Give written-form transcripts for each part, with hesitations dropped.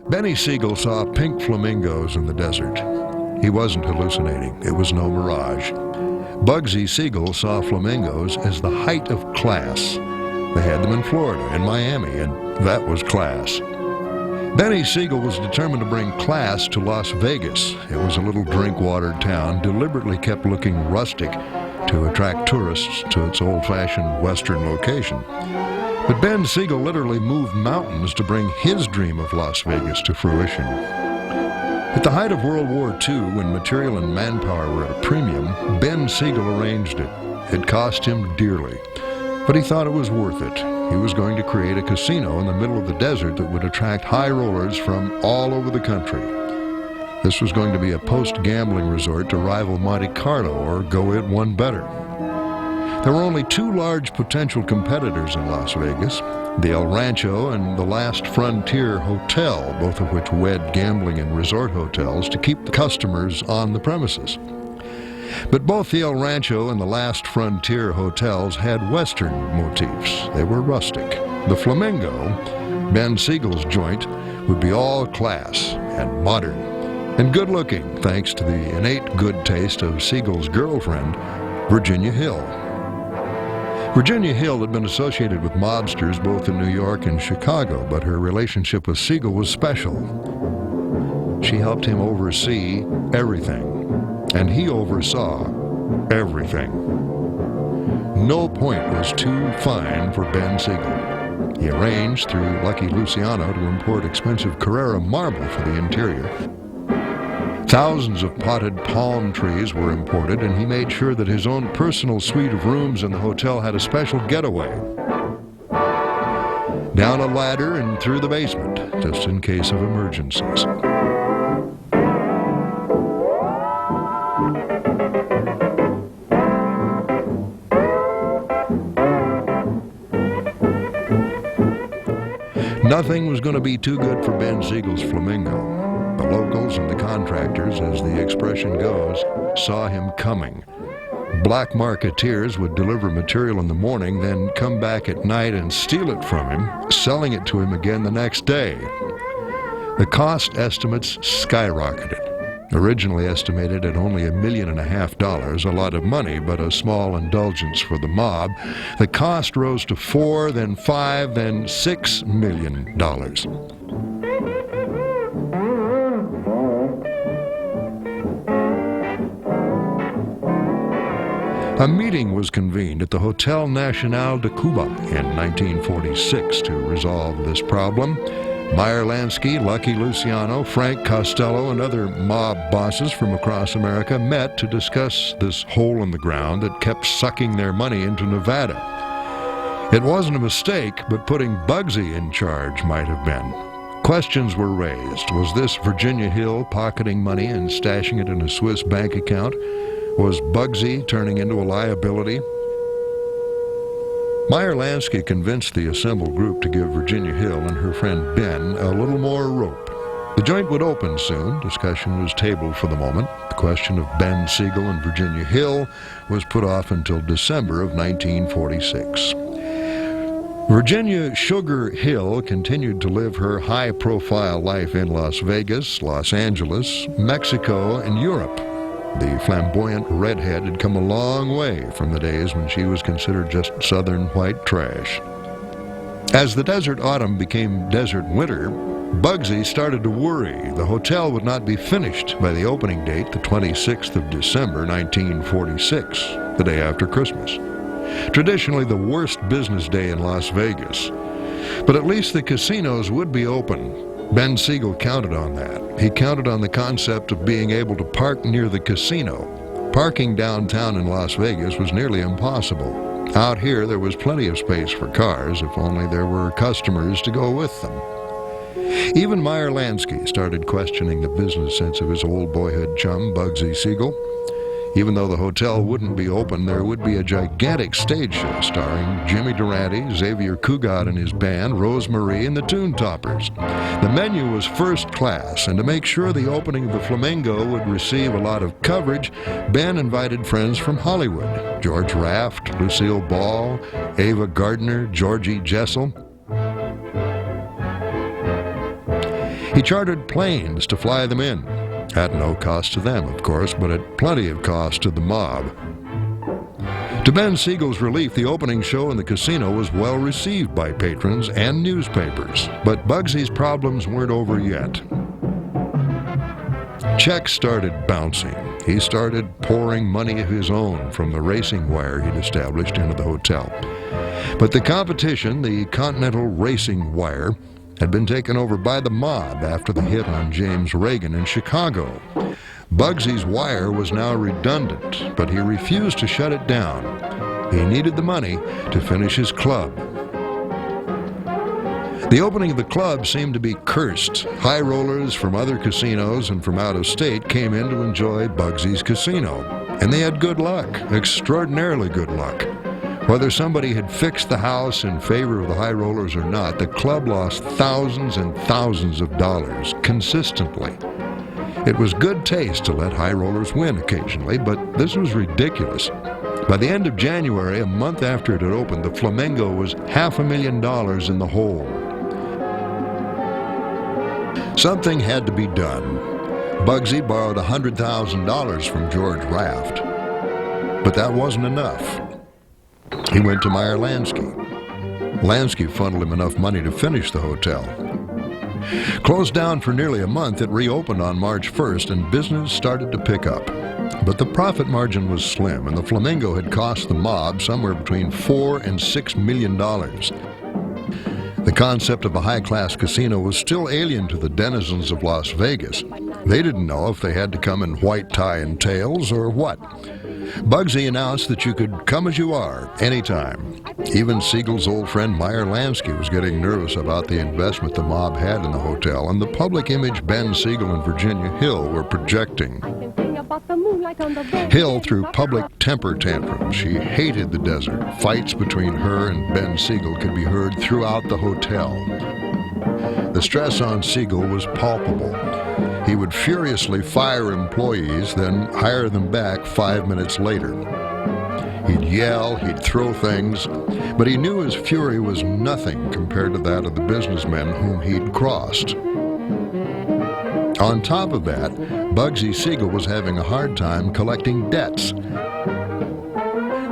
Benny Siegel saw pink flamingos in the desert. He wasn't hallucinating. It was no mirage. Bugsy Siegel saw flamingos as the height of class. They had them in Florida, in Miami, and that was class. Benny Siegel was determined to bring class to Las Vegas. It was a little drink-water town, deliberately kept looking rustic to attract tourists to its old-fashioned Western location. But Ben Siegel literally moved mountains to bring his dream of Las Vegas to fruition. At the height of World War II, when material and manpower were at a premium, Ben Siegel arranged it. It cost him dearly, but he thought it was worth it. He was going to create a casino in the middle of the desert that would attract high rollers from all over the country. This was going to be a post-gambling resort to rival Monte Carlo, or go it one better. There were only two large potential competitors in Las Vegas, the El Rancho and the Last Frontier Hotel, both of which wed gambling and resort hotels to keep the customers on the premises. But both the El Rancho and the Last Frontier hotels had Western motifs. They were rustic. The Flamingo, Ben Siegel's joint, would be all class and modern and good-looking, thanks to the innate good taste of Siegel's girlfriend, Virginia Hill. Virginia Hill had been associated with mobsters both in New York and Chicago, but her relationship with Siegel was special. She helped him oversee everything, and he oversaw everything. No point was too fine for Ben Siegel. He arranged through Lucky Luciano to import expensive Carrara marble for the interior. Thousands of potted palm trees were imported, and he made sure that his own personal suite of rooms in the hotel had a special getaway. Down a ladder and through the basement, just in case of emergencies. Nothing was going to be too good for Ben Siegel's Flamingo. The locals and the contractors, as the expression goes, saw him coming. Black marketeers would deliver material in the morning, then come back at night and steal it from him, selling it to him again the next day. The cost estimates skyrocketed. Originally estimated at only $1.5 million, a lot of money, but a small indulgence for the mob, the cost rose to $4, then $5, then $6 million. A meeting was convened at the Hotel Nacional de Cuba in 1946 to resolve this problem. Meyer Lansky, Lucky Luciano, Frank Costello, and other mob bosses from across America met to discuss this hole in the ground that kept sucking their money into Nevada. It wasn't a mistake, but putting Bugsy in charge might have been. Questions were raised. Was this Virginia Hill pocketing money and stashing it in a Swiss bank account? Was Bugsy turning into a liability? Meyer Lansky convinced the assembled group to give Virginia Hill and her friend Ben a little more rope. The joint would open soon. Discussion was tabled for the moment. The question of Ben Siegel and Virginia Hill was put off until December of 1946. Virginia Sugar Hill continued to live her high-profile life in Las Vegas, Los Angeles, Mexico, and Europe. The flamboyant redhead had come a long way from the days when she was considered just southern white trash. As the desert autumn became desert winter, Bugsy started to worry the hotel would not be finished by the opening date, the 26th of December, 1946, the day after Christmas. Traditionally the worst business day in Las Vegas. But at least the casinos would be open. Ben Siegel counted on that. He counted on the concept of being able to park near the casino. Parking downtown in Las Vegas was nearly impossible. Out here there was plenty of space for cars, if only there were customers to go with them. Even Meyer Lansky started questioning the business sense of his old boyhood chum, Bugsy Siegel. Even though the hotel wouldn't be open, there would be a gigantic stage show starring Jimmy Durante, Xavier Cugat and his band, Rose Marie, and the Tune Toppers. The menu was first class, and to make sure the opening of the Flamingo would receive a lot of coverage, Ben invited friends from Hollywood: George Raft, Lucille Ball, Ava Gardner, Georgie Jessel. He chartered planes to fly them in, at no cost to them, of course, but at plenty of cost to the mob. To Ben Siegel's relief, the opening show in the casino was well received by patrons and newspapers, but Bugsy's problems weren't over yet. Checks started bouncing. He started pouring money of his own from the racing wire he'd established into the hotel. But the competition, the Continental Racing Wire, had been taken over by the mob after the hit on James Reagan in Chicago. Bugsy's wire was now redundant, but he refused to shut it down. He needed the money to finish his club. The opening of the club seemed to be cursed. High rollers from other casinos and from out of state came in to enjoy Bugsy's casino. And they had good luck, extraordinarily good luck. Whether somebody had fixed the house in favor of the high rollers or not, the club lost thousands and thousands of dollars consistently. It was good taste to let high rollers win occasionally, but this was ridiculous. By the end of January, a month after it had opened, the Flamingo was $500,000 in the hole. Something had to be done. Bugsy borrowed $100,000 from George Raft, but that wasn't enough. He went to Meyer Lansky. Lansky funneled him enough money to finish the hotel. Closed down for nearly a month, it reopened on March 1st, and business started to pick up. But the profit margin was slim, and the Flamingo had cost the mob somewhere between $4 and $6 million. The concept of a high-class casino was still alien to the denizens of Las Vegas. They didn't know if they had to come in white tie and tails or what. Bugsy announced that you could come as you are, anytime. Even Siegel's old friend Meyer Lansky was getting nervous about the investment the mob had in the hotel and the public image Ben Siegel and Virginia Hill were projecting. Hill threw public temper tantrums. She hated the desert. Fights between her and Ben Siegel could be heard throughout the hotel. The stress on Siegel was palpable. He would furiously fire employees, then hire them back 5 minutes later. He'd yell, he'd throw things, but he knew his fury was nothing compared to that of the businessmen whom he'd crossed. On top of that, Bugsy Siegel was having a hard time collecting debts.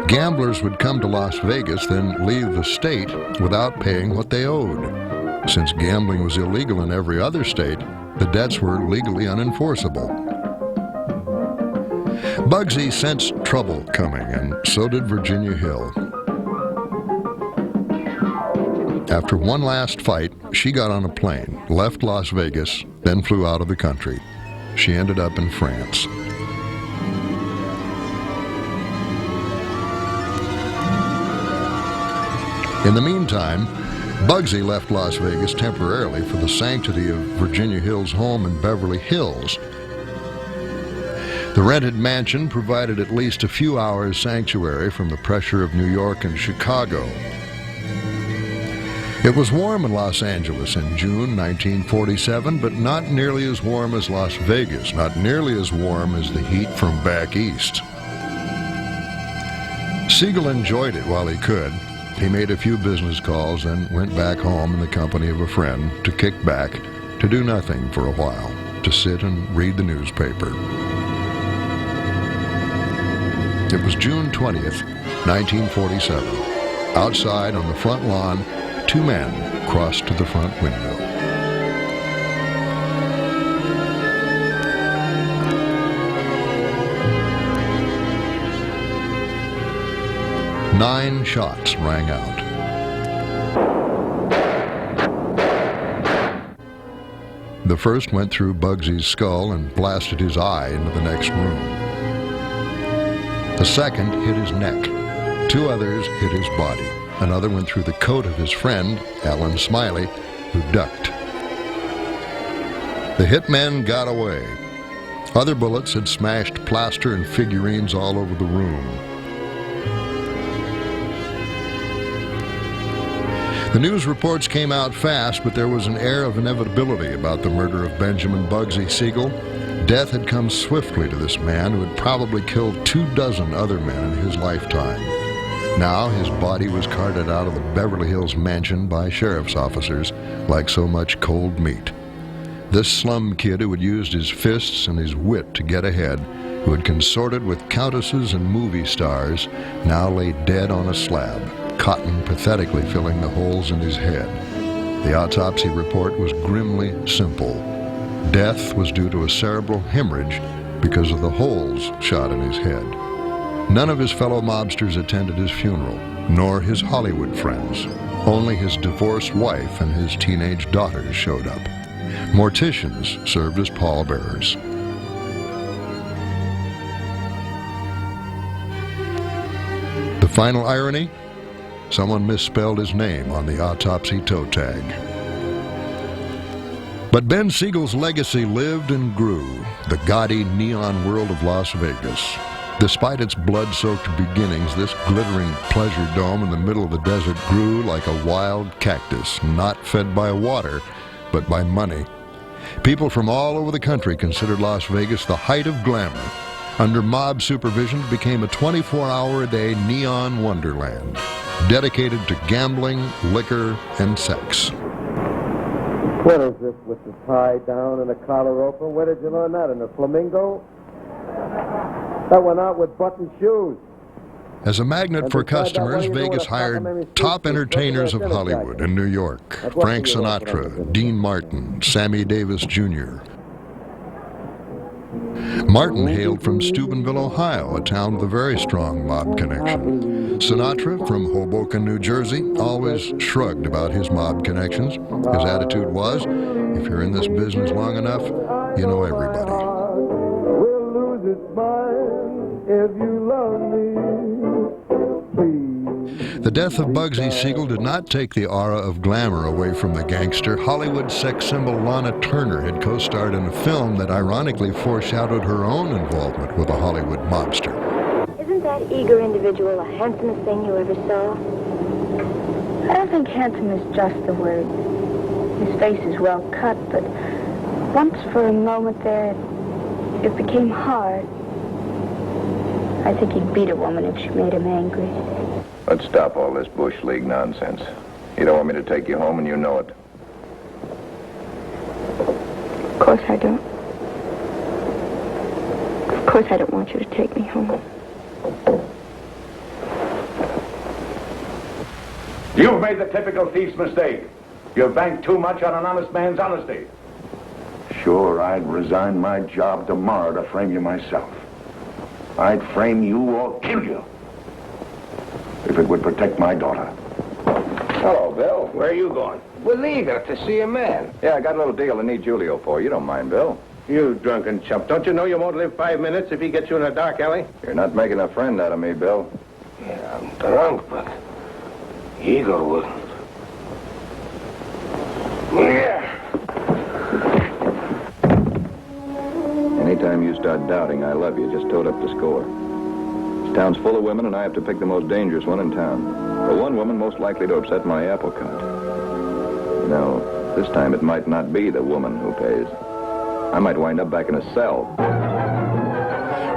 Gamblers would come to Las Vegas, then leave the state without paying what they owed. Since gambling was illegal in every other state, the debts were legally unenforceable. Bugsy sensed trouble coming, and so did Virginia Hill. After one last fight, she got on a plane, left Las Vegas, then flew out of the country. She ended up in France. In the meantime, Bugsy left Las Vegas temporarily for the sanctity of Virginia Hill's home in Beverly Hills. The rented mansion provided at least a few hours' sanctuary from the pressure of New York and Chicago. It was warm in Los Angeles in June 1947, but not nearly as warm as Las Vegas, not nearly as warm as the heat from back east. Siegel enjoyed it while he could. He made a few business calls and went back home in the company of a friend to kick back, to do nothing for a while, to sit and read the newspaper. It was June 20th, 1947. Outside on the front lawn, two men crossed to the front window. Nine shots rang out. The first went through Bugsy's skull and blasted his eye into the next room. The second hit his neck. Two others hit his body. Another went through the coat of his friend, Alan Smiley, who ducked. The hitmen got away. Other bullets had smashed plaster and figurines all over the room. The news reports came out fast, but there was an air of inevitability about the murder of Benjamin Bugsy Siegel. Death had come swiftly to this man who had probably killed 24 other men in his lifetime. Now his body was carted out of the Beverly Hills mansion by sheriff's officers like so much cold meat. This slum kid who had used his fists and his wit to get ahead, who had consorted with countesses and movie stars, now lay dead on a slab, cotton pathetically filling the holes in his head. The autopsy report was grimly simple. Death was due to a cerebral hemorrhage because of the holes shot in his head. None of his fellow mobsters attended his funeral, nor his Hollywood friends. Only his divorced wife and his teenage daughters showed up. Morticians served as pallbearers. The final irony? Someone misspelled his name on the autopsy toe tag. But Ben Siegel's legacy lived and grew, the gaudy neon world of Las Vegas. Despite its blood-soaked beginnings, this glittering pleasure dome in the middle of the desert grew like a wild cactus, not fed by water, but by money. People from all over the country considered Las Vegas the height of glamour. Under mob supervision, it became a 24-hour-a-day neon wonderland, dedicated to gambling, liquor, and sex. What is this with the tie down and the collar open? Where did you learn that? In the Flamingo? That went out with button shoes. As a magnet for customers, Vegas hired top entertainers of Hollywood and New York. Frank Sinatra, Dean Martin, Sammy Davis Jr. Martin hailed from Steubenville, Ohio, a town with a very strong mob connection. Sinatra, from Hoboken, New Jersey, always shrugged about his mob connections. His attitude was, if you're in this business long enough, you know everybody. We'll lose its mind if you love me. The death of Bugsy Siegel did not take the aura of glamour away from the gangster. Hollywood sex symbol Lana Turner had co-starred in a film that ironically foreshadowed her own involvement with a Hollywood mobster. Isn't that eager individual the handsomest thing you ever saw? I don't think handsome is just the word. His face is well cut, but once for a moment there, it became hard. I think he'd beat a woman if she made him angry. Let's stop all this Bush League nonsense. You don't want me to take you home, and you know it. Of course I don't. Of course I don't want you to take me home. You've made the typical thief's mistake. You've banked too much on an honest man's honesty. Sure, I'd resign my job tomorrow to frame you myself. I'd frame you or kill you. If it would protect my daughter. Hello, Bill. Where are you going? We're leaving to see a man. Yeah, I got a little deal I need Julio for. You don't mind, Bill? You drunken chump. Don't you know you won't live 5 minutes if he gets you in a dark alley? You're not making a friend out of me, Bill. Yeah, I'm drunk, but Eagle wouldn't. Yeah. Anytime you start doubting I love you, just toad up the score. This town's full of women, and I have to pick the most dangerous one in town. The one woman most likely to upset my apple cart. You know, this time it might not be the woman who pays. I might wind up back in a cell.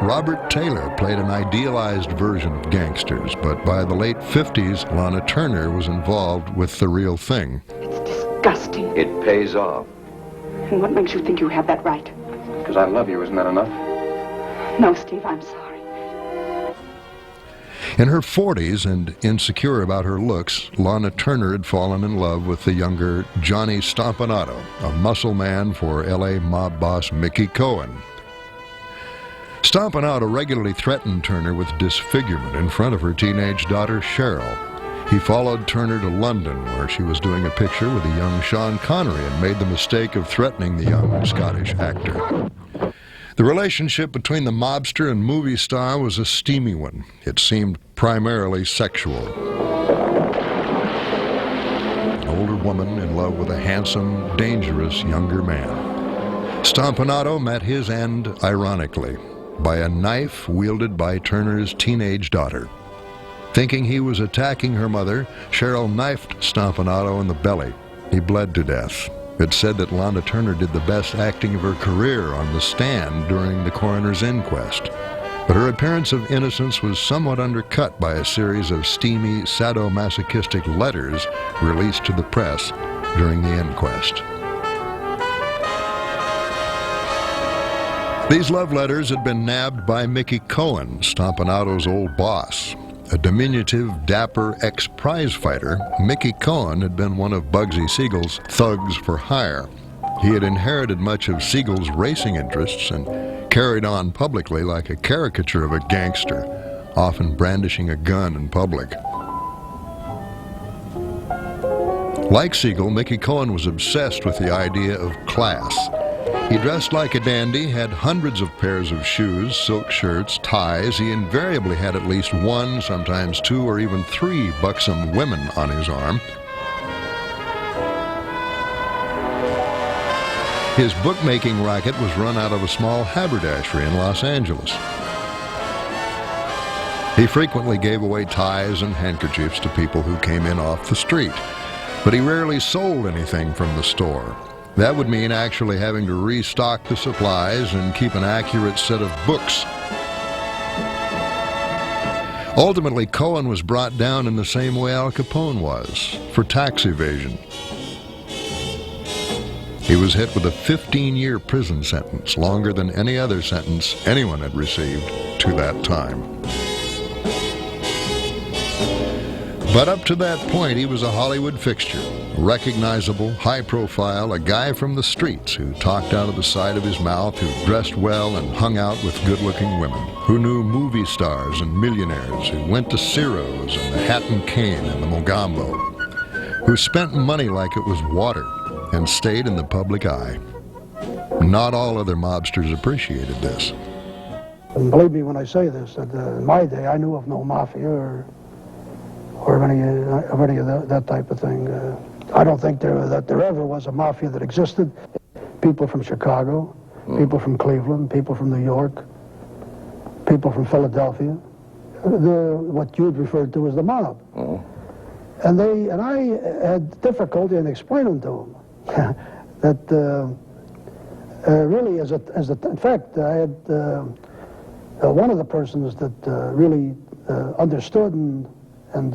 Robert Taylor played an idealized version of gangsters, but by the late 50s, Lana Turner was involved with the real thing. It's disgusting. It pays off. And what makes you think you have that right? Because I love you, isn't that enough? No, Steve, I'm sorry. In her 40s and insecure about her looks, Lana Turner had fallen in love with the younger Johnny Stompanato, a muscle man for L.A. mob boss Mickey Cohen. Stompanato regularly threatened Turner with disfigurement in front of her teenage daughter Cheryl. He followed Turner to London, where she was doing a picture with a young Sean Connery, and made the mistake of threatening the young Scottish actor. The relationship between the mobster and movie star was a steamy one. It seemed primarily sexual. An older woman in love with a handsome, dangerous younger man. Stompanato met his end, ironically, by a knife wielded by Turner's teenage daughter. Thinking he was attacking her mother, Cheryl knifed Stompanato in the belly. He bled to death. It's said that Lana Turner did the best acting of her career on the stand during the coroner's inquest. But her appearance of innocence was somewhat undercut by a series of steamy, sadomasochistic letters released to the press during the inquest. These love letters had been nabbed by Mickey Cohen, Stompanato's old boss. A diminutive, dapper ex-prize fighter, Mickey Cohen had been one of Bugsy Siegel's thugs for hire. He had inherited much of Siegel's racing interests and carried on publicly like a caricature of a gangster, often brandishing a gun in public. Like Siegel, Mickey Cohen was obsessed with the idea of class. He dressed like a dandy, had hundreds of pairs of shoes, silk shirts, ties. He invariably had at least one, sometimes two, or even three buxom women on his arm. His bookmaking racket was run out of a small haberdashery in Los Angeles. He frequently gave away ties and handkerchiefs to people who came in off the street, but he rarely sold anything from the store. That would mean actually having to restock the supplies and keep an accurate set of books. Ultimately, Cohen was brought down in the same way Al Capone was, for tax evasion. He was hit with a 15-year prison sentence, longer than any other sentence anyone had received to that time. But up to that point, he was a Hollywood fixture, recognizable, high profile, a guy from the streets who talked out of the side of his mouth, who dressed well and hung out with good-looking women, who knew movie stars and millionaires, who went to Ciro's and the Hat and Cane and the Mogambo, who spent money like it was water and stayed in the public eye. Not all other mobsters appreciated this. And believe me when I say this, that in my day I knew of no mafia or any of that type of thing. I don't think there ever was a mafia that existed. People from Chicago, people from Cleveland, people from New York, people from Philadelphia. What you'd referred to as the mob. And I had difficulty in explaining to them that really, in fact, I had one of the persons that really understood and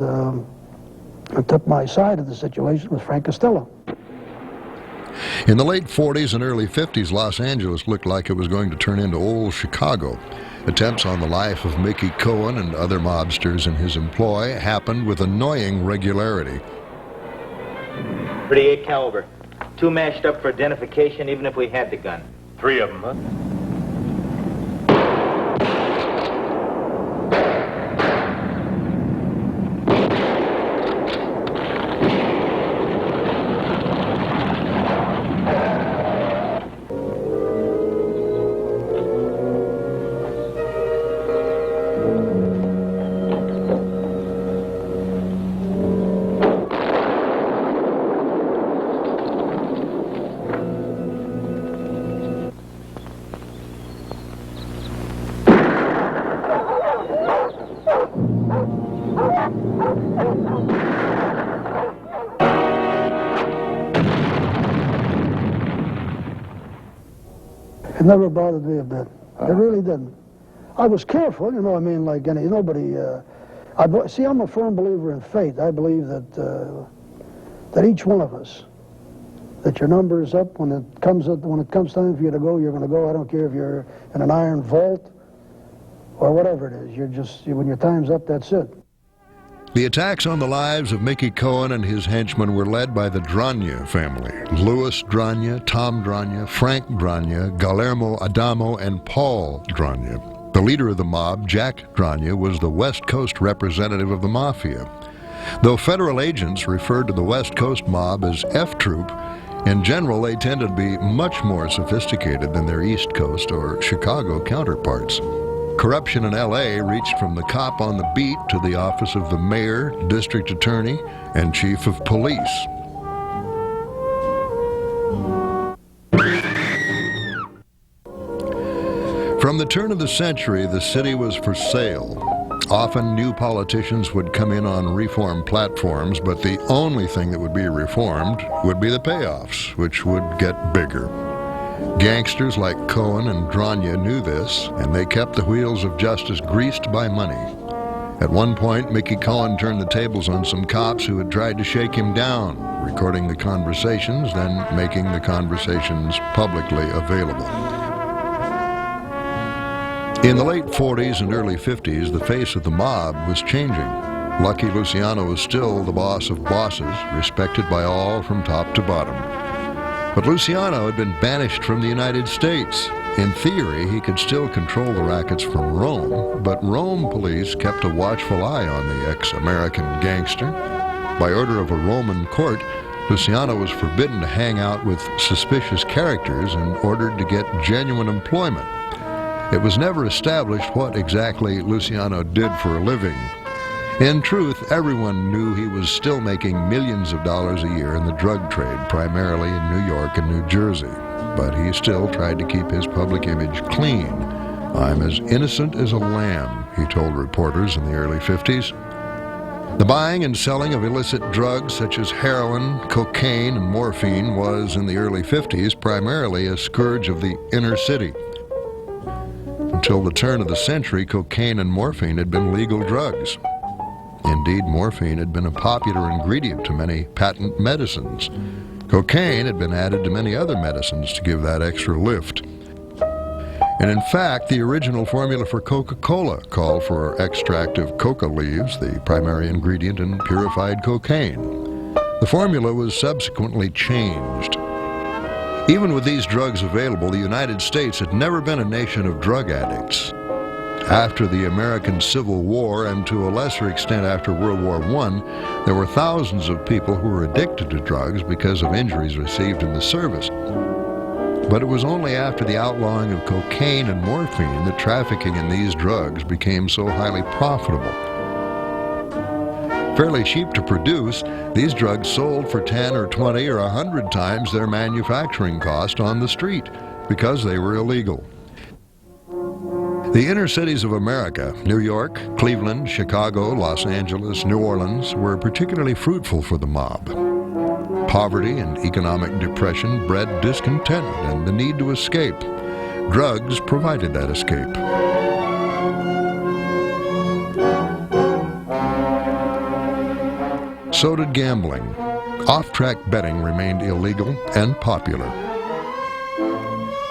took my side of the situation was Frank Costello. In the late 40s and early 50s, Los Angeles looked like it was going to turn into old Chicago. Attempts on the life of Mickey Cohen and other mobsters in his employ happened with annoying regularity. .38 caliber. 2 mashed up for identification even if we had the gun. 3 of them, huh? It never bothered me a bit. It really didn't. I was careful, you know, I mean, like nobody... see, I'm a firm believer in fate. I believe that each one of us, that your number is up. When it comes time for you to go, you're going to go. I don't care if you're in an iron vault or whatever it is. When your time's up, that's it. The attacks on the lives of Mickey Cohen and his henchmen were led by the Dragna family. Louis Dragna, Tom Dragna, Frank Dragna, Guillermo Adamo, and Paul Dragna. The leader of the mob, Jack Dragna, was the West Coast representative of the Mafia. Though federal agents referred to the West Coast mob as F Troop, in general they tended to be much more sophisticated than their East Coast or Chicago counterparts. Corruption in L.A. reached from the cop on the beat to the office of the mayor, district attorney, and chief of police. From the turn of the century, the city was for sale. Often new politicians would come in on reform platforms, but the only thing that would be reformed would be the payoffs, which would get bigger. Gangsters like Cohen and Dragna knew this, and they kept the wheels of justice greased by money. At one point, Mickey Cohen turned the tables on some cops who had tried to shake him down, recording the conversations, then making the conversations publicly available. In the late 40s and early 50s, the face of the mob was changing. Lucky Luciano was still the boss of bosses, respected by all from top to bottom. But Luciano had been banished from the United States. In theory, he could still control the rackets from Rome, but Rome police kept a watchful eye on the ex-American gangster. By order of a Roman court, Luciano was forbidden to hang out with suspicious characters and ordered to get genuine employment. It was never established what exactly Luciano did for a living. In truth, everyone knew he was still making millions of dollars a year in the drug trade, primarily in New York and New Jersey. But he still tried to keep his public image clean. "I'm as innocent as a lamb," he told reporters in the early 50s. The buying and selling of illicit drugs such as heroin, cocaine, and morphine was, in the early 50s, primarily a scourge of the inner city. Until the turn of the century, cocaine and morphine had been legal drugs. Indeed, morphine had been a popular ingredient to many patent medicines. Cocaine had been added to many other medicines to give that extra lift. And in fact, the original formula for Coca-Cola called for extract of coca leaves, the primary ingredient in purified cocaine. The formula was subsequently changed. Even with these drugs available, the United States had never been a nation of drug addicts. After the American Civil War, and to a lesser extent after World War I, there were thousands of people who were addicted to drugs because of injuries received in the service. But it was only after the outlawing of cocaine and morphine that trafficking in these drugs became so highly profitable. Fairly cheap to produce, these drugs sold for 10 or 20 or 100 times their manufacturing cost on the street because they were illegal. The inner cities of America, New York, Cleveland, Chicago, Los Angeles, New Orleans, were particularly fruitful for the mob. Poverty and economic depression bred discontent and the need to escape. Drugs provided that escape. So did gambling. Off-track betting remained illegal and popular.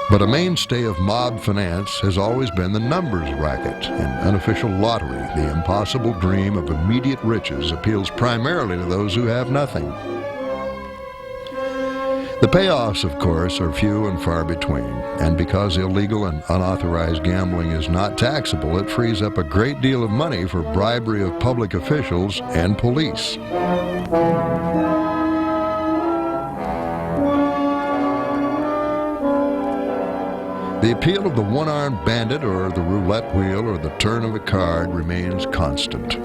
But a mainstay of mob finance has always been the numbers racket. An unofficial lottery, the impossible dream of immediate riches, appeals primarily to those who have nothing. The payoffs, of course, are few and far between, and because illegal and unauthorized gambling is not taxable, it frees up a great deal of money for bribery of public officials and police. The appeal of the one-armed bandit or the roulette wheel or the turn of a card remains constant.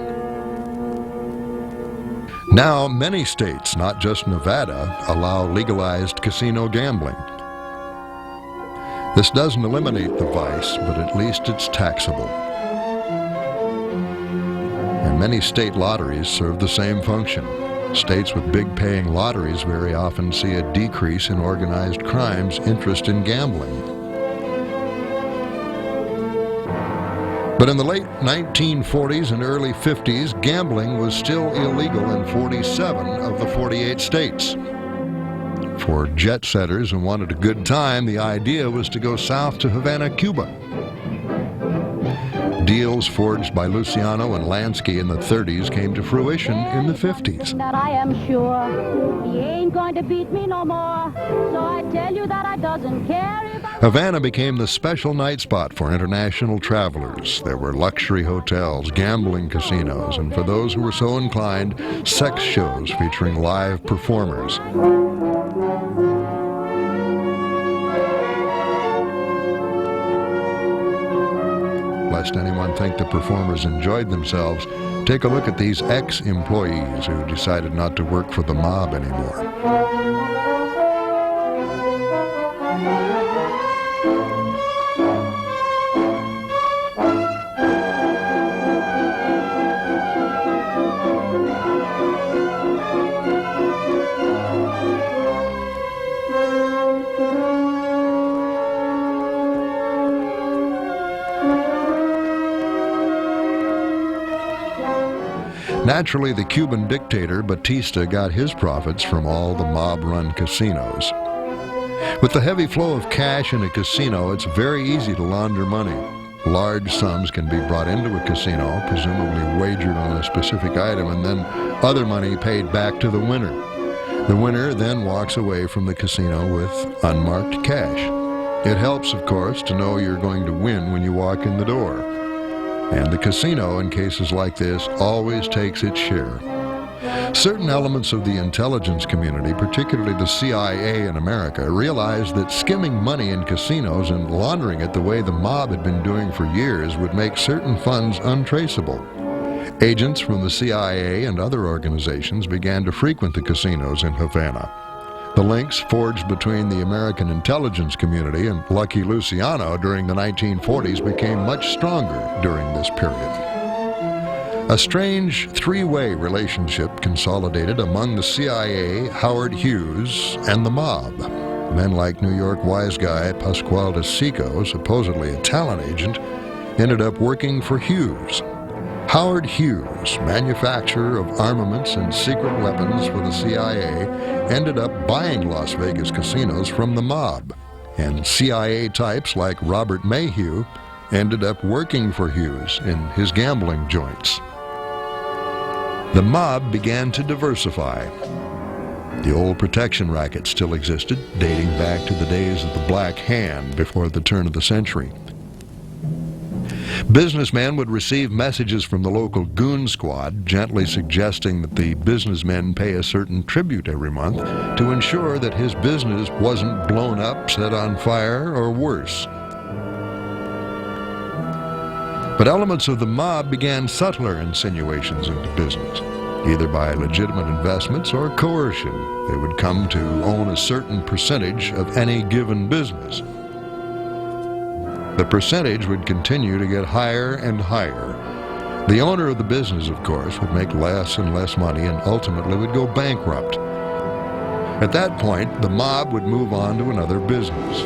Now, many states, not just Nevada, allow legalized casino gambling. This doesn't eliminate the vice, but at least it's taxable. And many state lotteries serve the same function. States with big paying lotteries very often see a decrease in organized crime's interest in gambling. But in the late 1940s and early 50s, gambling was still illegal in 47 of the 48 states. For jet setters who wanted a good time, the idea was to go south to Havana, Cuba. Deals forged by Luciano and Lansky in the 30s came to fruition in the 50s. That I am sure he ain't going to beat me no more. So I tell you that I doesn't care if I... Havana became the special night spot for international travelers. There were luxury hotels, gambling casinos, and for those who were so inclined, sex shows featuring live performers. Lest anyone think the performers enjoyed themselves, take a look at these ex-employees who decided not to work for the mob anymore. Naturally, the Cuban dictator Batista got his profits from all the mob-run casinos. With the heavy flow of cash in a casino, it's very easy to launder money. Large sums can be brought into a casino, presumably wagered on a specific item, and then other money paid back to the winner. The winner then walks away from the casino with unmarked cash. It helps, of course, to know you're going to win when you walk in the door. And the casino, in cases like this, always takes its share. Certain elements of the intelligence community, particularly the CIA in America, realized that skimming money in casinos and laundering it the way the mob had been doing for years would make certain funds untraceable. Agents from the CIA and other organizations began to frequent the casinos in Havana. The links forged between the American intelligence community and Lucky Luciano during the 1940s became much stronger during this period. A strange three-way relationship consolidated among the CIA, Howard Hughes, and the mob. Men like New York wise guy Pascual de Sico, supposedly a talent agent, ended up working for Hughes. Howard Hughes, manufacturer of armaments and secret weapons for the CIA, ended up buying Las Vegas casinos from the mob. And CIA types like Robert Mayhew ended up working for Hughes in his gambling joints. The mob began to diversify. The old protection racket still existed, dating back to the days of the Black Hand before the turn of the century. Businessmen would receive messages from the local goon squad gently suggesting that the businessmen pay a certain tribute every month to ensure that his business wasn't blown up, set on fire, or worse. But elements of the mob began subtler insinuations into business, either by legitimate investments or coercion. They would come to own a certain percentage of any given business. The percentage would continue to get higher and higher. The owner of the business, of course, would make less and less money and ultimately would go bankrupt. At that point, the mob would move on to another business.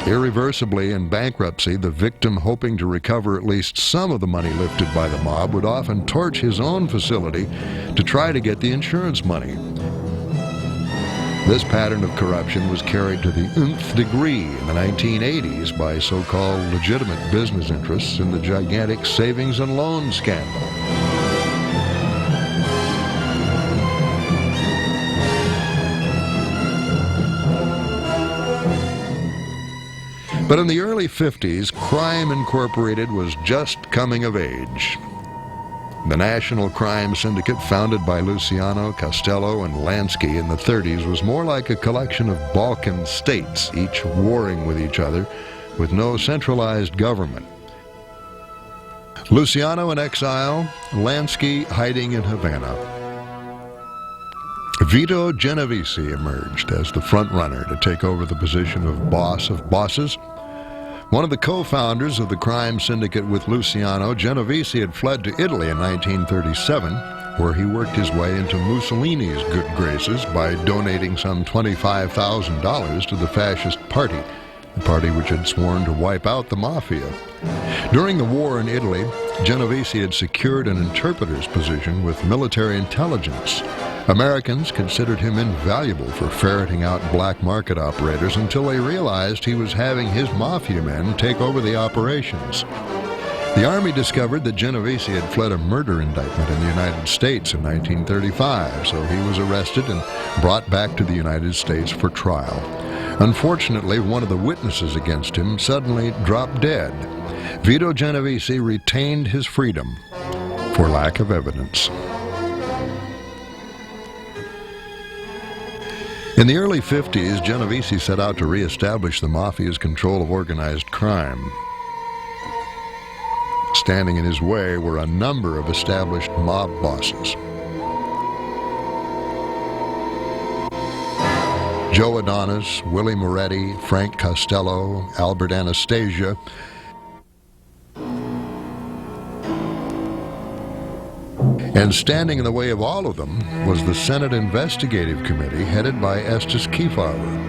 Irreversibly in bankruptcy, the victim, hoping to recover at least some of the money lifted by the mob, would often torch his own facility to try to get the insurance money. This pattern of corruption was carried to the nth degree in the 1980s by so-called legitimate business interests in the gigantic savings and loan scandal. But in the early 50s, Crime Incorporated was just coming of age. The national crime syndicate founded by Luciano, Costello, and Lansky in the 30s was more like a collection of Balkan states, each warring with each other, with no centralized government. Luciano in exile, Lansky hiding in Havana. Vito Genovese emerged as the front-runner to take over the position of boss of bosses. One of the co-founders of the crime syndicate with Luciano, Genovese had fled to Italy in 1937, where he worked his way into Mussolini's good graces by donating some $25,000 to the fascist party, the party which had sworn to wipe out the mafia. During the war in Italy, Genovese had secured an interpreter's position with military intelligence. Americans considered him invaluable for ferreting out black market operators until they realized he was having his mafia men take over the operations. The Army discovered that Genovese had fled a murder indictment in the United States in 1935, so he was arrested and brought back to the United States for trial. Unfortunately, one of the witnesses against him suddenly dropped dead. Vito Genovese retained his freedom for lack of evidence. In the early 50s, Genovese set out to reestablish the mafia's control of organized crime. Standing in his way were a number of established mob bosses. Joe Adonis, Willie Moretti, Frank Costello, Albert Anastasia. And standing in the way of all of them was the Senate Investigative Committee headed by Estes Kefauver.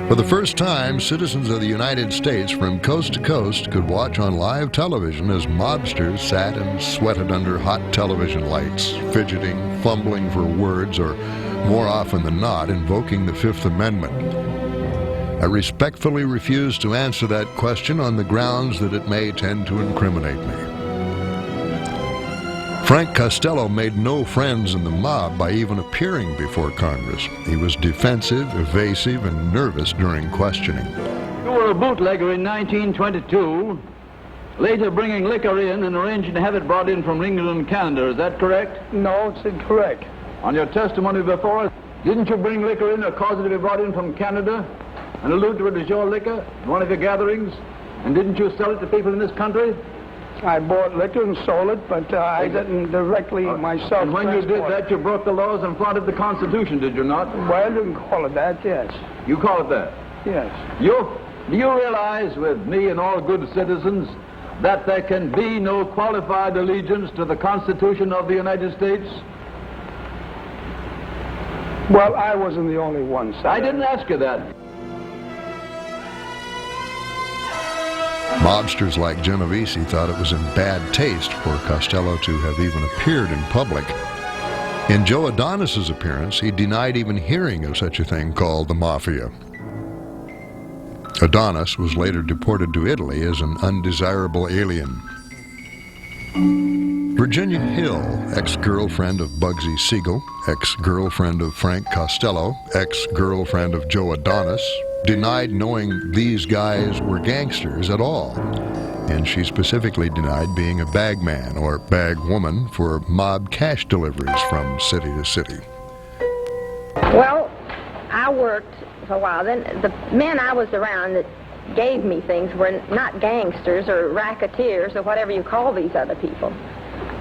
For the first time, citizens of the United States from coast to coast could watch on live television as mobsters sat and sweated under hot television lights, fidgeting, fumbling for words, or more often than not, invoking the Fifth Amendment. I respectfully refuse to answer that question on the grounds that it may tend to incriminate me. Frank Costello made no friends in the mob by even appearing before Congress. He was defensive, evasive, and nervous during questioning. You were a bootlegger in 1922, later bringing liquor in and arranging to have it brought in from England and Canada. Is that correct? No, it's incorrect. On your testimony before us, didn't you bring liquor in or cause it to be brought in from Canada and allude to it as your liquor, one of your gatherings? And didn't you sell it to people in this country? I bought liquor and sold it, but I didn't directly myself. And when you did that, you broke the laws and flaunted the Constitution, did you not? Well, you can call it that, yes. You call it that? Yes. Do you realize, with me and all good citizens, that there can be no qualified allegiance to the Constitution of the United States? Well, I wasn't the only one, sir. I didn't ask you that. Mobsters like Genovese thought it was in bad taste for Costello to have even appeared in public. In Joe Adonis's appearance, he denied even hearing of such a thing called the Mafia. Adonis was later deported to Italy as an undesirable alien. Virginia Hill, ex-girlfriend of Bugsy Siegel, ex-girlfriend of Frank Costello, ex-girlfriend of Joe Adonis, denied knowing these guys were gangsters at all, and she specifically denied being a bagman or bagwoman for mob cash deliveries from city to city. Well, I worked for a while. Then the men I was around that gave me things were not gangsters or racketeers or whatever you call these other people.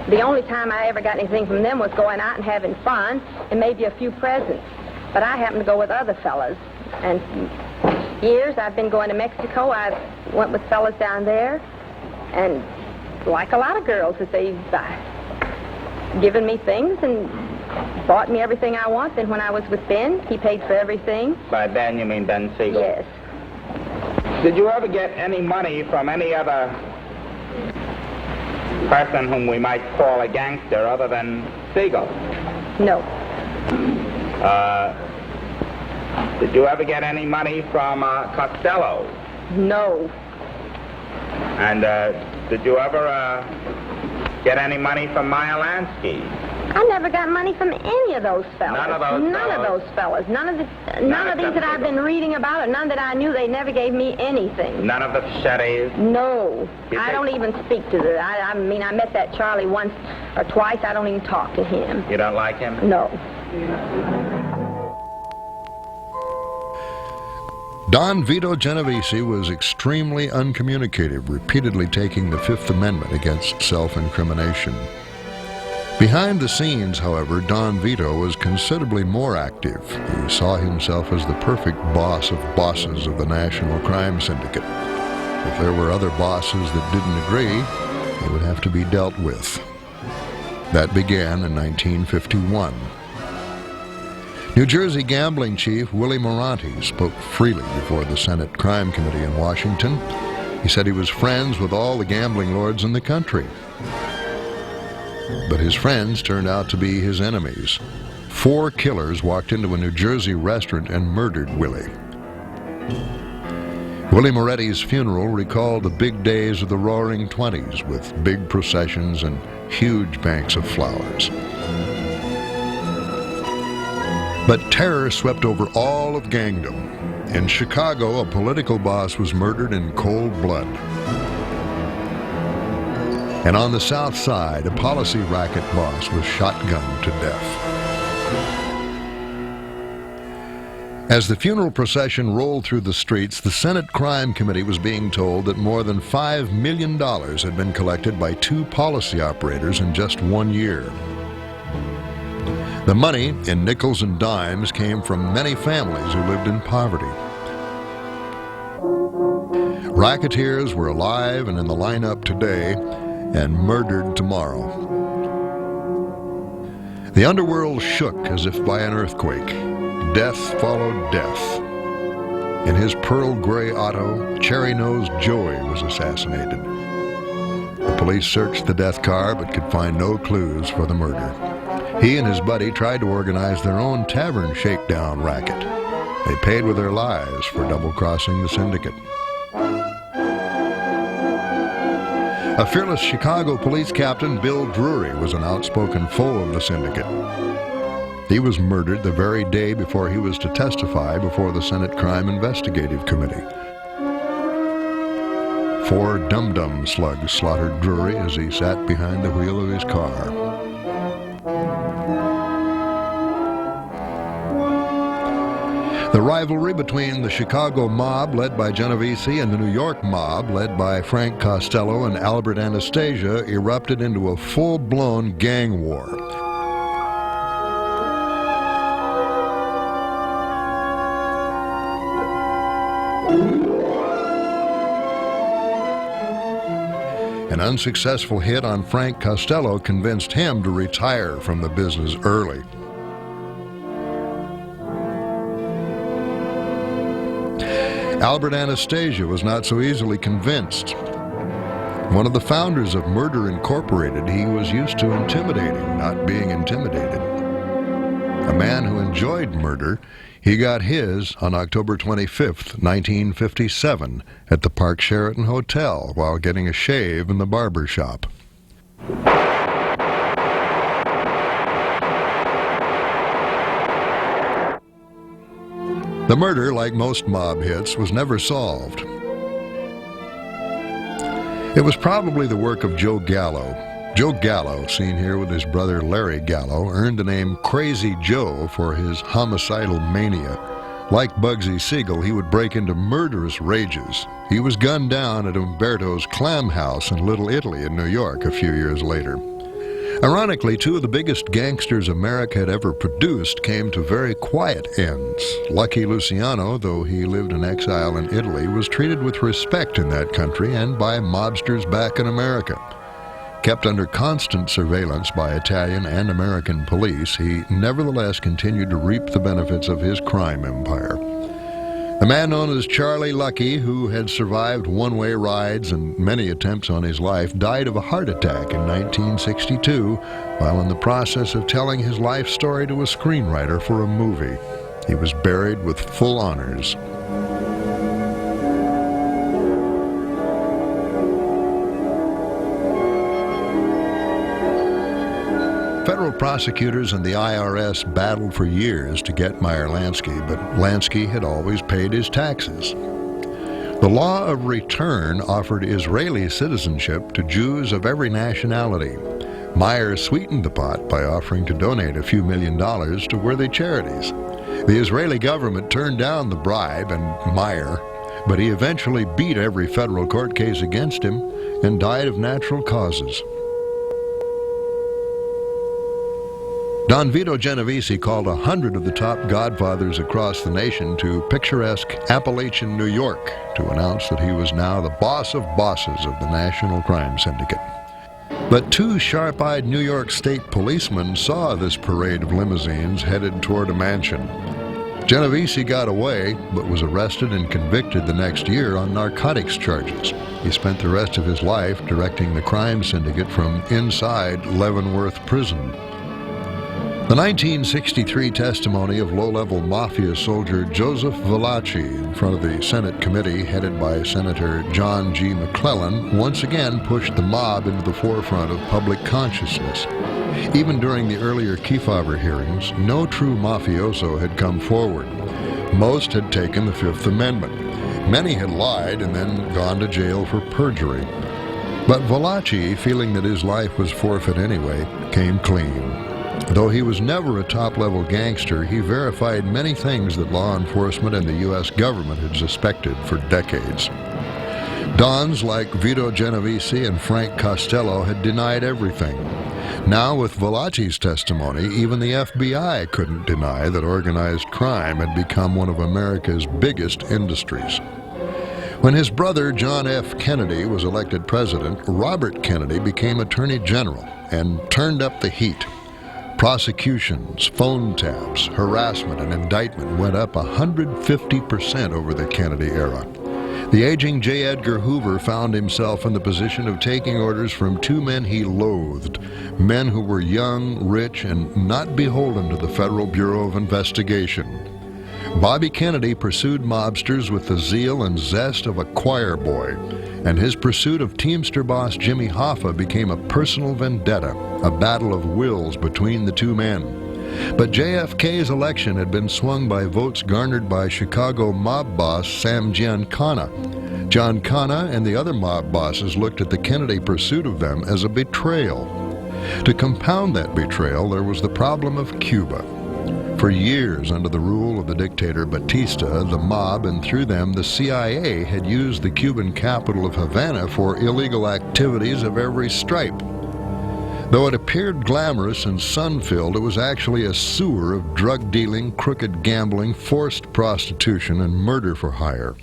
The only time I ever got anything from them was going out and having fun and maybe a few presents. But I happened to go with other fellas. And years I've been going to Mexico. I went with fellas down there. And like a lot of girls, that they've given me things and bought me everything I want. Then when I was with Ben, he paid for everything. By Ben, you mean Ben Siegel? Yes. Did you ever get any money from any other person whom we might call a gangster other than Siegel? No. Did you ever get any money from Costello? No. And did you ever get any money from Meyer Lansky? I never got money from any of those fellas. None of those fellas? None of those fellas. None of these that I've been reading about, or none that I knew. They never gave me anything. None of the Fichettes? No. I don't even speak to them. I mean, I met that Charlie once or twice. I don't even talk to him. You don't like him? No. Don Vito Genovese was extremely uncommunicative, repeatedly taking the Fifth Amendment against self-incrimination. Behind the scenes, however, Don Vito was considerably more active. He saw himself as the perfect boss of bosses of the National Crime Syndicate. If there were other bosses that didn't agree, they would have to be dealt with. That began in 1951. New Jersey gambling chief Willie Moranti spoke freely before the Senate Crime Committee in Washington. He said he was friends with all the gambling lords in the country. But his friends turned out to be his enemies. 4 killers walked into a New Jersey restaurant and murdered Willie. Willie Moretti's funeral recalled the big days of the Roaring '20s with big processions and huge banks of flowers. But terror swept over all of gangdom. In Chicago, a political boss was murdered in cold blood. And on the South Side, a policy racket boss was shotgunned to death. As the funeral procession rolled through the streets, the Senate Crime Committee was being told that more than $5 million had been collected by 2 policy operators in just 1 year. The money, in nickels and dimes, came from many families who lived in poverty. Racketeers were alive and in the lineup today, and murdered tomorrow. The underworld shook as if by an earthquake. Death followed death. In his pearl gray auto, cherry-nosed Joey was assassinated. The police searched the death car but could find no clues for the murder. He and his buddy tried to organize their own tavern shakedown racket. They paid with their lives for double-crossing the syndicate. A fearless Chicago police captain, Bill Drury, was an outspoken foe of the syndicate. He was murdered the very day before he was to testify before the Senate Crime Investigative Committee. 4 dum-dum slugs slaughtered Drury as he sat behind the wheel of his car. The rivalry between the Chicago mob, led by Genovese, and the New York mob, led by Frank Costello and Albert Anastasia, erupted into a full-blown gang war. An unsuccessful hit on Frank Costello convinced him to retire from the business early. Albert Anastasia was not so easily convinced. One of the founders of Murder Incorporated, he was used to intimidating, not being intimidated. A man who enjoyed murder, he got his on October 25th, 1957, at the Park Sheraton Hotel while getting a shave in the barber shop. The murder, like most mob hits, was never solved. It was probably the work of Joe Gallo. Joe Gallo, seen here with his brother Larry Gallo, earned the name Crazy Joe for his homicidal mania. Like Bugsy Siegel, he would break into murderous rages. He was gunned down at Umberto's Clam House in Little Italy in New York a few years later. Ironically, 2 of the biggest gangsters America had ever produced came to very quiet ends. Lucky Luciano, though he lived in exile in Italy, was treated with respect in that country and by mobsters back in America. Kept under constant surveillance by Italian and American police, he nevertheless continued to reap the benefits of his crime empire. The man known as Charlie Lucky, who had survived one-way rides and many attempts on his life, died of a heart attack in 1962 while in the process of telling his life story to a screenwriter for a movie. He was buried with full honors. Federal prosecutors and the IRS battled for years to get Meyer Lansky, but Lansky had always paid his taxes. The law of return offered Israeli citizenship to Jews of every nationality. Meyer sweetened the pot by offering to donate a few $1 million to worthy charities. The Israeli government turned down the bribe and Meyer, but he eventually beat every federal court case against him and died of natural causes. Don Vito Genovese called 100 of the top godfathers across the nation to picturesque Appalachian, New York, to announce that he was now the boss of bosses of the National Crime Syndicate. But 2 sharp-eyed New York State policemen saw this parade of limousines headed toward a mansion. Genovese got away, but was arrested and convicted the next year on narcotics charges. He spent the rest of his life directing the crime syndicate from inside Leavenworth Prison. The 1963 testimony of low-level mafia soldier Joseph Valachi in front of the Senate committee headed by Senator John G. McClellan once again pushed the mob into the forefront of public consciousness. Even during the earlier Kefauver hearings, no true mafioso had come forward. Most had taken the Fifth Amendment. Many had lied and then gone to jail for perjury. But Valachi, feeling that his life was forfeit anyway, came clean. Though he was never a top-level gangster, he verified many things that law enforcement and the U.S. government had suspected for decades. Dons like Vito Genovese and Frank Costello had denied everything. Now, with Valachi's testimony, even the FBI couldn't deny that organized crime had become one of America's biggest industries. When his brother, John F. Kennedy, was elected president, Robert Kennedy became Attorney General and turned up the heat. Prosecutions, phone taps, harassment, and indictment went up 150% over the Kennedy era. The aging J. Edgar Hoover found himself in the position of taking orders from 2 men he loathed, men who were young, rich, and not beholden to the Federal Bureau of Investigation. Bobby Kennedy pursued mobsters with the zeal and zest of a choir boy, and his pursuit of Teamster boss Jimmy Hoffa became a personal vendetta, a battle of wills between the two men. But JFK's election had been swung by votes garnered by Chicago mob boss Sam Giancana. Giancana and the other mob bosses looked at the Kennedy pursuit of them as a betrayal. To compound that betrayal, there was the problem of Cuba. For years, under the rule of the dictator Batista, the mob, and through them the CIA, had used the Cuban capital of Havana for illegal activities of every stripe. Though it appeared glamorous and sun-filled, it was actually a sewer of drug dealing, crooked gambling, forced prostitution, and murder for hire.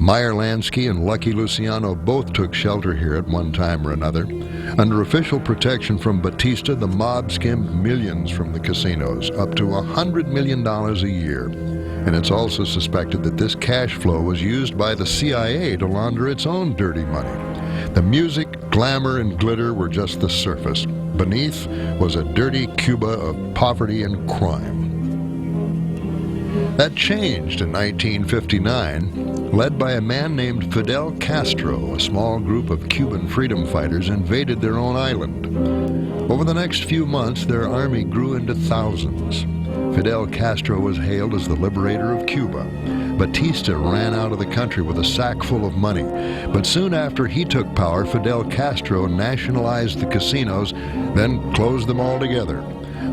Meyer Lansky and Lucky Luciano both took shelter here at one time or another. Under official protection from Batista, the mob skimmed millions from the casinos, up to $100 million a year. And it's also suspected that this cash flow was used by the CIA to launder its own dirty money. The music, glamour, and glitter were just the surface. Beneath was a dirty Cuba of poverty and crime. That changed in 1959. Led by a man named Fidel Castro, a small group of Cuban freedom fighters invaded their own island. Over the next few months, their army grew into thousands. Fidel Castro was hailed as the liberator of Cuba. Batista ran out of the country with a sack full of money. But soon after he took power, Fidel Castro nationalized the casinos, then closed them altogether.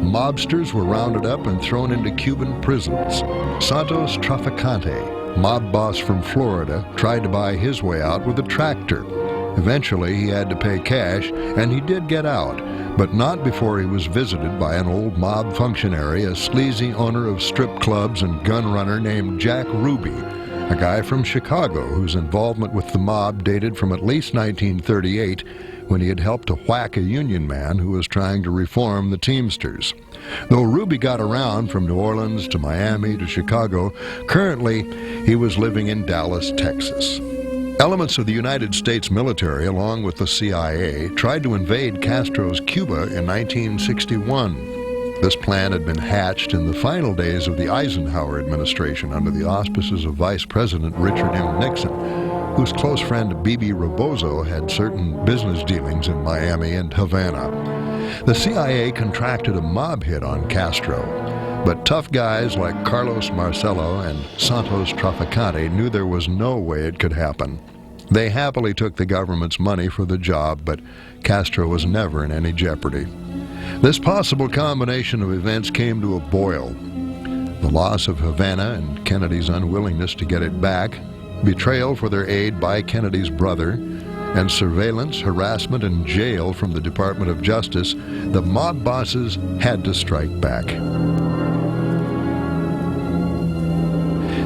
Mobsters were rounded up and thrown into Cuban prisons. Santos Traficante, mob boss from Florida, tried to buy his way out with a tractor. Eventually, he had to pay cash, and he did get out, but not before he was visited by an old mob functionary, a sleazy owner of strip clubs and gun runner named Jack Ruby, a guy from Chicago whose involvement with the mob dated from at least 1938, when he had helped to whack a union man who was trying to reform the Teamsters. Though Ruby got around from New Orleans to Miami to Chicago, currently he was living in Dallas, Texas. Elements of the United States military, along with the CIA, tried to invade Castro's Cuba in 1961. This plan had been hatched in the final days of the Eisenhower administration under the auspices of Vice President Richard M. Nixon, whose close friend Bebe Rebozo had certain business dealings in Miami and Havana. The CIA contracted a mob hit on Castro, but tough guys like Carlos Marcello and Santos Traficante knew there was no way it could happen. They happily took the government's money for the job, but Castro was never in any jeopardy. This possible combination of events came to a boil. The loss of Havana and Kennedy's unwillingness to get it back, betrayal for their aid by Kennedy's brother, and surveillance, harassment, and jail from the Department of Justice, the mob bosses had to strike back.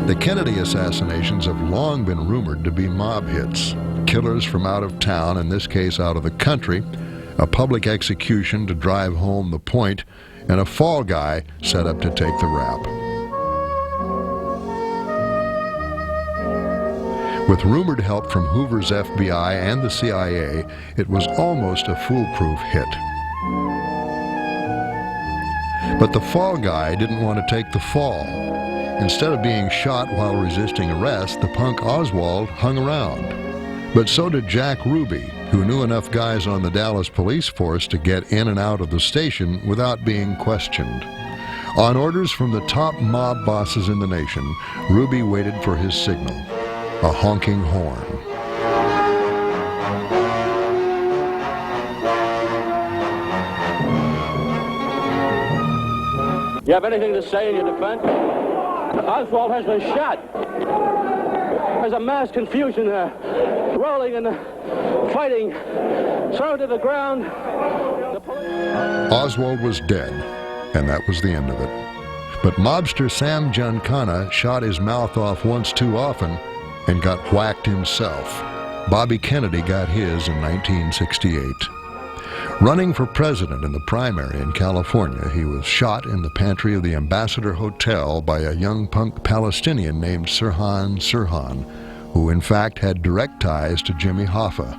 The Kennedy assassinations have long been rumored to be mob hits. Killers from out of town, in this case out of the country, a public execution to drive home the point, and a fall guy set up to take the rap. With rumored help from Hoover's FBI and the CIA, it was almost a foolproof hit. But the fall guy didn't want to take the fall. Instead of being shot while resisting arrest, the punk Oswald hung around. But so did Jack Ruby, who knew enough guys on the Dallas police force to get in and out of the station without being questioned. On orders from the top mob bosses in the nation, Ruby waited for his signal, a honking horn. You have anything to say in your defense? Oswald has been shot. There's a mass confusion there. Rolling and fighting. Thrown to the ground. Oswald was dead, and that was the end of it. But mobster Sam Giancana shot his mouth off once too often and got whacked himself. Bobby Kennedy got his in 1968. Running for president in the primary in California, he was shot in the pantry of the Ambassador Hotel by a young punk Palestinian named Sirhan, who in fact had direct ties to Jimmy Hoffa.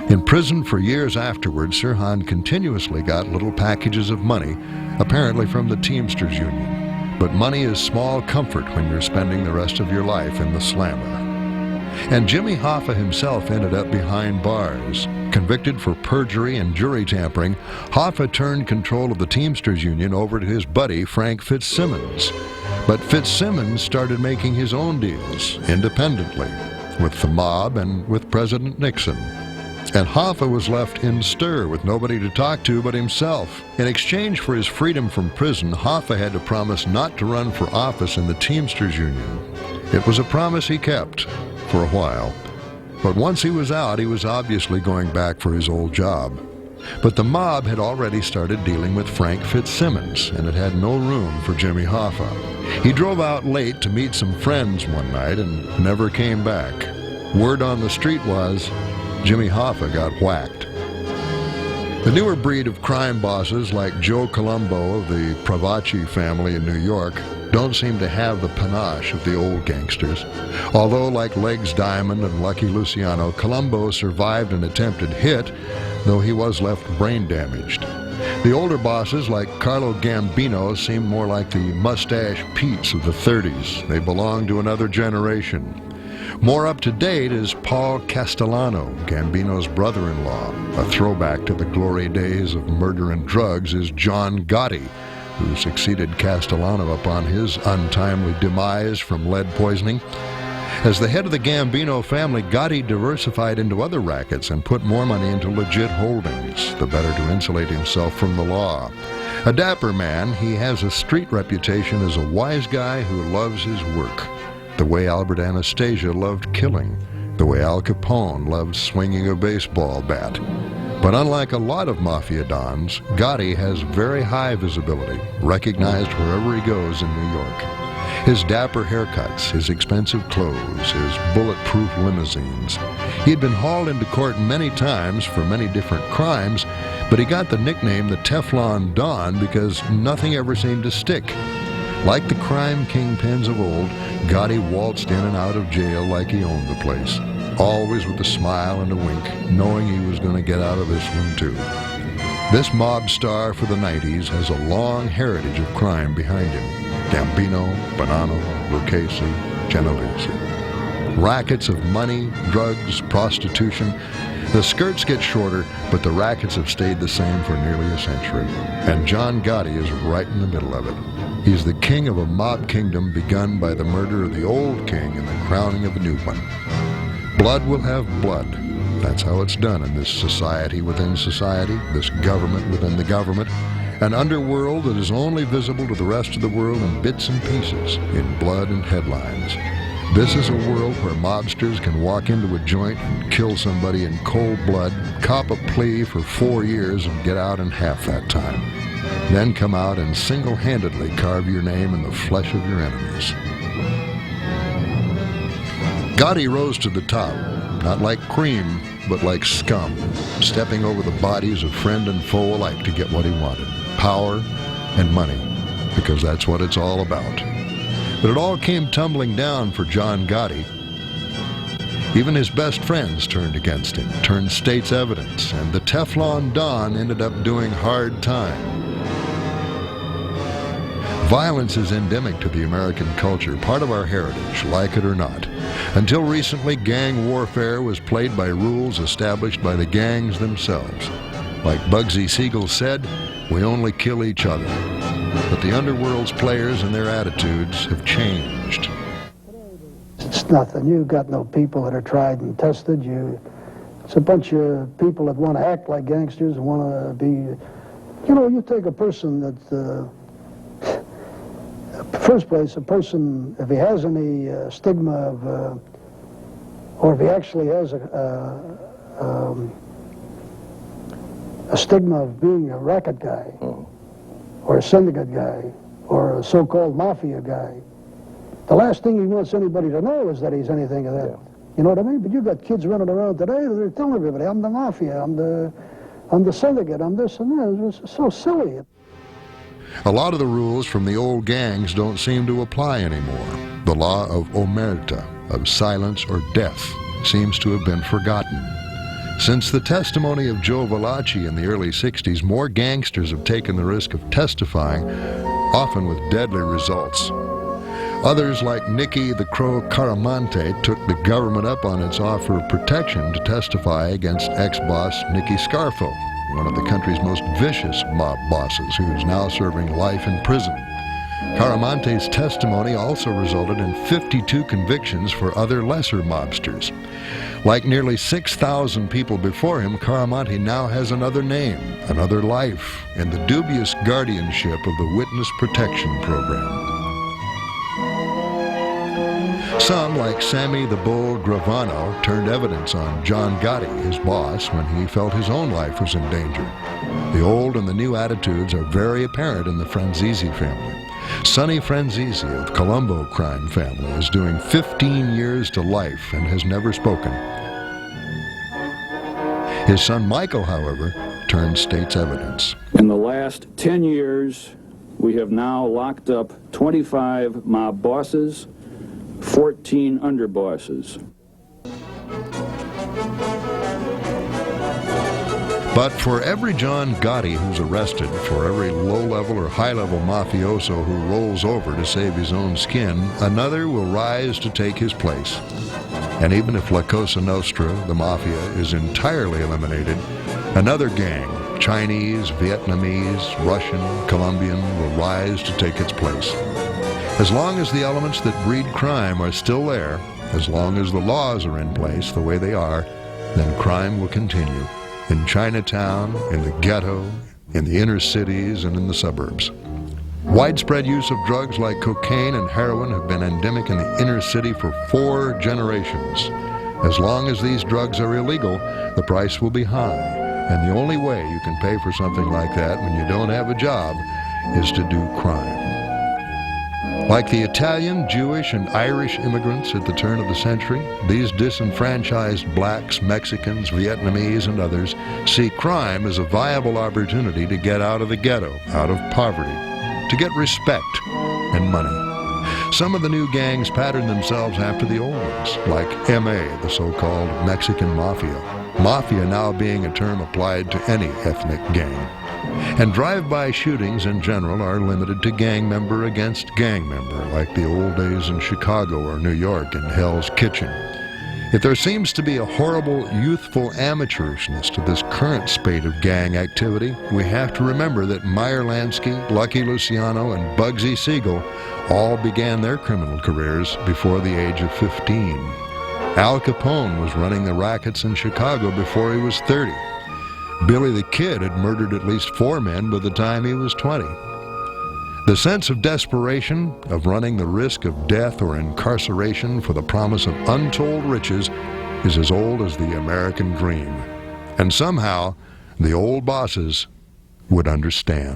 In prison for years afterwards, Sirhan continuously got little packages of money, apparently from the Teamsters Union. but money is small comfort when you're spending the rest of your life in the slammer. And Jimmy Hoffa himself ended up behind bars. Convicted for perjury and jury tampering, Hoffa turned control of the Teamsters Union over to his buddy Frank Fitzsimmons. But Fitzsimmons started making his own deals, independently, with the mob and with President Nixon. And Hoffa was left in stir with nobody to talk to but himself. In exchange for his freedom from prison, Hoffa had to promise not to run for office in the Teamsters Union. It was a promise he kept for a while. But once he was out, he was obviously going back for his old job. But the mob had already started dealing with Frank Fitzsimmons, and it had no room for Jimmy Hoffa. He drove out late to meet some friends one night and never came back. Word on the street was Jimmy Hoffa got whacked. The newer breed of crime bosses like Joe Colombo of the Pravacci family in New York don't seem to have the panache of the old gangsters. Although, like Legs Diamond and Lucky Luciano, Colombo survived an attempted hit, though he was left brain damaged. The older bosses, like Carlo Gambino, seem more like the Mustache Petes of the 30s. They belong to another generation. More up to date is Paul Castellano, Gambino's brother-in-law. A throwback to the glory days of murder and drugs is John Gotti, who succeeded Castellano upon his untimely demise from lead poisoning. As the head of the Gambino family, Gotti diversified into other rackets and put more money into legit holdings, the better to insulate himself from the law. A dapper man, he has a street reputation as a wise guy who loves his work, the way Albert Anastasia loved killing, the way Al Capone loved swinging a baseball bat. But unlike a lot of mafia dons, Gotti has very high visibility, recognized wherever he goes in New York. His dapper haircuts, his expensive clothes, his bulletproof limousines. He had been hauled into court many times for many different crimes, but he got the nickname the Teflon Don because nothing ever seemed to stick. Like the crime kingpins of old, Gotti waltzed in and out of jail like he owned the place, always with a smile and a wink, knowing he was going to get out of this one too. This mob star for the 90s has a long heritage of crime behind him. Gambino, Bonanno, Lucchese, Genovese. Rackets of money, drugs, prostitution. The skirts get shorter, but the rackets have stayed the same for nearly a century. And John Gotti is right in the middle of it. He's the king of a mob kingdom begun by the murder of the old king and the crowning of a new one. Blood will have blood. That's how it's done in this society within society, this government within the government, an underworld that is only visible to the rest of the world in bits and pieces, in blood and headlines. This is a world where mobsters can walk into a joint and kill somebody in cold blood, cop a plea for 4 years and get out in half that time. Then come out and single-handedly carve your name in the flesh of your enemies. Gotti rose to the top, not like cream, but like scum, stepping over the bodies of friend and foe alike to get what he wanted, power and money, because that's what it's all about. But it all came tumbling down for John Gotti. Even his best friends turned against him, turned state's evidence, and the Teflon Don ended up doing hard time. Violence is endemic to the American culture, part of our heritage, like it or not. Until recently, gang warfare was played by rules established by the gangs themselves. Like Bugsy Siegel said, we only kill each other. But the underworld's players and their attitudes have changed. It's nothing. You've got no people that are tried and tested. It's a bunch of people that want to act like gangsters and want to be... You know, you take a person that... First place, a person, if he has any stigma of, or if he actually has a stigma of being a racket guy, or a syndicate guy, or a so-called mafia guy, the last thing he wants anybody to know is that he's anything of that. Yeah. You know what I mean? But you've got kids running around today, they're telling everybody, I'm the mafia, I'm the syndicate, I'm this and that. It's so silly. A lot of the rules from the old gangs don't seem to apply anymore. The law of omerta, of silence or death, seems to have been forgotten. Since the testimony of Joe Valachi in the early 60s, more gangsters have taken the risk of testifying often with deadly results. Others, like Nicky the Crow Caramante, took the government up on its offer of protection to testify against ex-boss Nicky Scarfo, one of the country's most vicious mob bosses, who is now serving life in prison. Caramante's testimony also resulted in 52 convictions for other lesser mobsters. Like nearly 6,000 people before him, Caramante now has another name, another life, in the dubious guardianship of the Witness Protection Program. Some, like Sammy the Bull Gravano, turned evidence on John Gotti, his boss, when he felt his own life was in danger. The old and the new attitudes are very apparent in the Franzese family. Sonny Franzese of Colombo crime family is doing 15 years to life and has never spoken. His son Michael, however, turned state's evidence. In the last 10 years, we have now locked up 25 mob bosses, 14 underbosses. But for every John Gotti who's arrested, for every low-level or high-level mafioso who rolls over to save his own skin, another will rise to take his place. And even if La Cosa Nostra, the mafia, is entirely eliminated, another gang, Chinese, Vietnamese, Russian, Colombian, will rise to take its place. As long as the elements that breed crime are still there, as long as the laws are in place the way they are, then crime will continue. In Chinatown, in the ghetto, in the inner cities, and in the suburbs. Widespread use of drugs like cocaine and heroin have been endemic in the inner city for 4 generations. As long as these drugs are illegal, the price will be high. And the only way you can pay for something like that when you don't have a job is to do crime. Like the Italian, Jewish, and Irish immigrants at the turn of the century, these disenfranchised blacks, Mexicans, Vietnamese, and others see crime as a viable opportunity to get out of the ghetto, out of poverty, to get respect and money. Some of the new gangs pattern themselves after the old ones, like MA, the so-called Mexican Mafia. Mafia now being a term applied to any ethnic gang. And drive-by shootings in general are limited to gang member against gang member, like the old days in Chicago or New York in Hell's Kitchen. If there seems to be a horrible youthful amateurishness to this current spate of gang activity, we have to remember that Meyer Lansky, Lucky Luciano, and Bugsy Siegel all began their criminal careers before the age of 15. Al Capone was running the rackets in Chicago before he was 30. Billy the Kid had murdered at least 4 men by the time he was 20. The sense of desperation, of running the risk of death or incarceration for the promise of untold riches, is as old as the American dream. And somehow, the old bosses would understand.